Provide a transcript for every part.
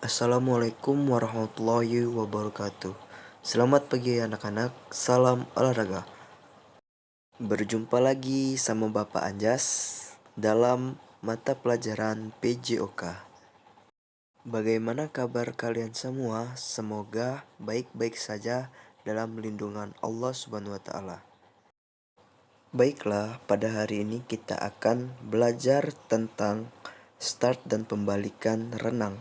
Assalamualaikum warahmatullahi wabarakatuh. Selamat pagi anak-anak, salam olahraga. Berjumpa lagi sama Bapak Anjas dalam mata pelajaran PJOK. Bagaimana kabar kalian semua? Semoga baik-baik saja dalam lindungan Allah Subhanahu wa taala. Baiklah, pada hari ini kita akan belajar tentang start dan pembalikan renang.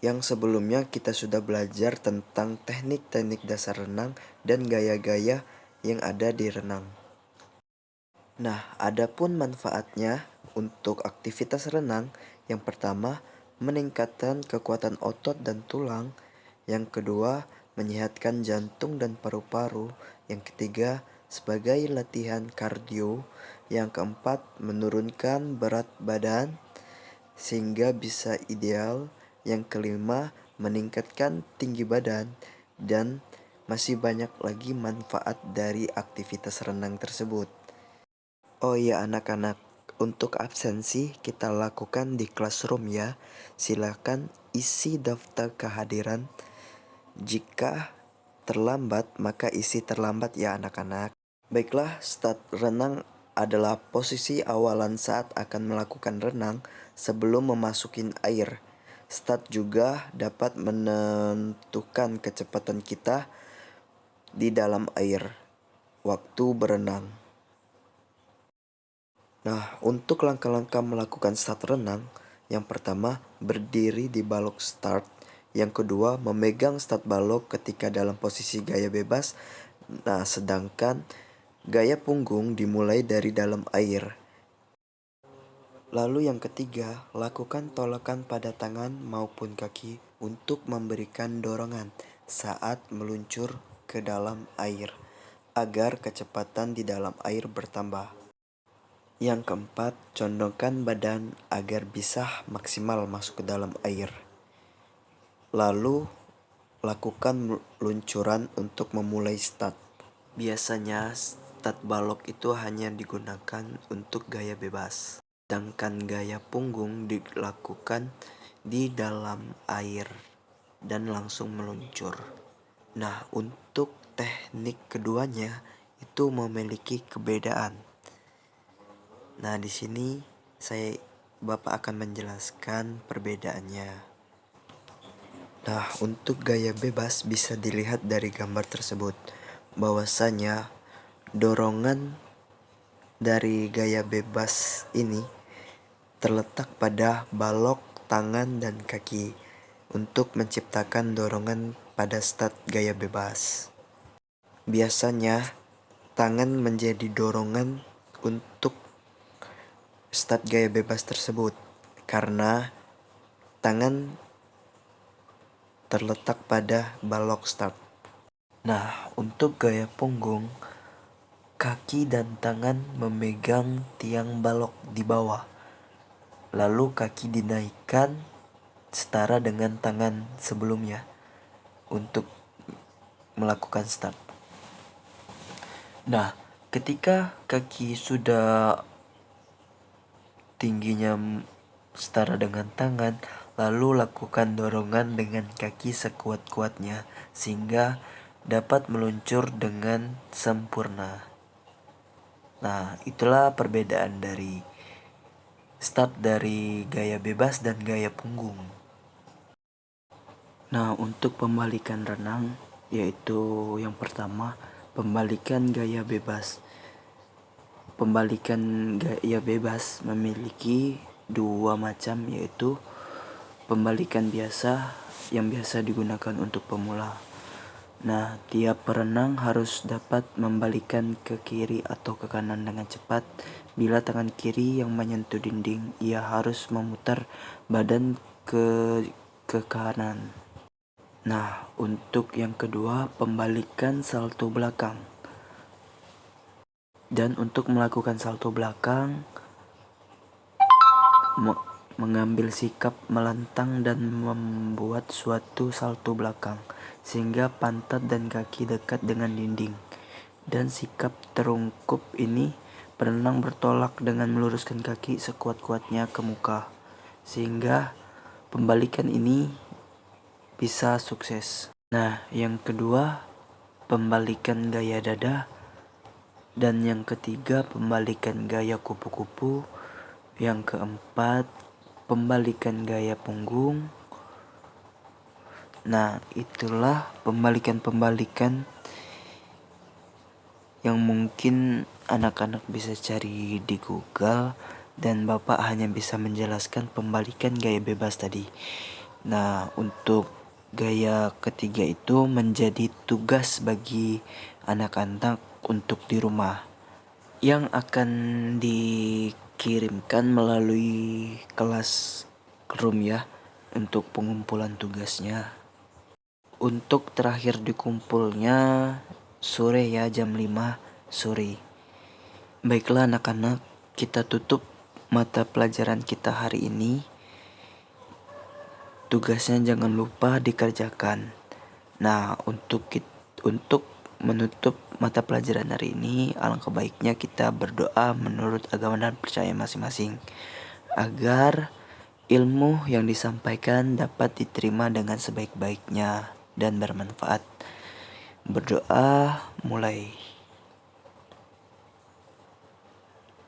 Yang sebelumnya kita sudah belajar tentang teknik-teknik dasar renang dan gaya-gaya yang ada di renang. Nah, adapun manfaatnya untuk aktivitas renang, yang pertama, meningkatkan kekuatan otot dan tulang. Yang kedua, menyehatkan jantung dan paru-paru. Yang ketiga, sebagai latihan kardio. Yang keempat, menurunkan berat badan sehingga bisa ideal. Yang kelima, meningkatkan tinggi badan. Dan masih banyak lagi manfaat dari aktivitas renang tersebut. Oh iya anak-anak, untuk absensi kita lakukan di classroom ya. Silakan isi daftar kehadiran. Jika terlambat maka isi terlambat ya anak-anak. Baiklah, start renang adalah posisi awalan saat akan melakukan renang sebelum memasukin air. Start juga dapat menentukan kecepatan kita di dalam air waktu berenang. Nah, untuk langkah-langkah melakukan start renang, yang pertama berdiri di balok start, yang kedua memegang start balok ketika dalam posisi gaya bebas. Nah, sedangkan gaya punggung dimulai dari dalam air. Lalu yang ketiga, lakukan tolakan pada tangan maupun kaki untuk memberikan dorongan saat meluncur ke dalam air agar kecepatan di dalam air bertambah. Yang keempat, condongkan badan agar bisa maksimal masuk ke dalam air. Lalu, lakukan luncuran untuk memulai start. Biasanya, start balok itu hanya digunakan untuk gaya bebas. Sedangkan gaya punggung dilakukan di dalam air dan langsung meluncur. Nah, untuk teknik keduanya itu memiliki kebedaan. Nah, di sini Bapak akan menjelaskan perbedaannya. Nah, untuk gaya bebas bisa dilihat dari gambar tersebut bahwasanya dorongan dari gaya bebas ini terletak pada balok tangan dan kaki untuk menciptakan dorongan pada start gaya bebas. Biasanya tangan menjadi dorongan untuk start gaya bebas tersebut karena tangan terletak pada balok start. Nah, untuk gaya punggung, kaki dan tangan memegang tiang balok di bawah. Lalu kaki dinaikkan setara dengan tangan sebelumnya untuk melakukan start. Nah, ketika kaki sudah tingginya setara dengan tangan, lalu lakukan dorongan dengan kaki sekuat-kuatnya sehingga dapat meluncur dengan sempurna. Nah, itulah perbedaan dari start dari gaya bebas dan gaya punggung. Nah, untuk pembalikan renang yaitu yang pertama pembalikan gaya bebas. Pembalikan gaya bebas memiliki dua macam, yaitu pembalikan biasa yang biasa digunakan untuk pemula. Nah, tiap perenang harus dapat membalikan ke kiri atau ke kanan dengan cepat. Bila tangan kiri yang menyentuh dinding, ia harus memutar badan ke kanan. Nah, untuk yang kedua, pembalikan salto belakang. Dan untuk melakukan salto belakang, mengambil sikap melentang dan membuat suatu salto belakang sehingga pantat dan kaki dekat dengan dinding. Dan sikap terungkup ini, perenang bertolak dengan meluruskan kaki sekuat-kuatnya ke muka, sehingga pembalikan ini bisa sukses. Nah, yang kedua, pembalikan gaya dada. Dan yang ketiga, pembalikan gaya kupu-kupu. Yang keempat, pembalikan gaya punggung. Nah, itulah pembalikan-pembalikan yang mungkin anak-anak bisa cari di Google, dan Bapak hanya bisa menjelaskan pembalikan gaya bebas tadi. Nah, untuk gaya ketiga itu menjadi tugas bagi anak-anak untuk di rumah, yang akan dikirimkan melalui kelas room ya, untuk pengumpulan tugasnya. Untuk terakhir dikumpulnya sore ya, jam 5 sore. Baiklah anak-anak, kita tutup mata pelajaran kita hari ini. Tugasnya jangan lupa dikerjakan. Nah, untuk menutup mata pelajaran hari ini, alangkah baiknya kita berdoa menurut agama dan percaya masing-masing, agar ilmu yang disampaikan dapat diterima dengan sebaik-baiknya dan bermanfaat. Berdoa mulai.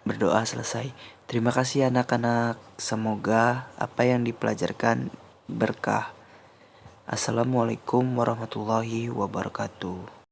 Berdoa selesai. Terima kasih anak-anak. Semoga apa yang dipelajarkan berkah. Assalamualaikum warahmatullahi wabarakatuh.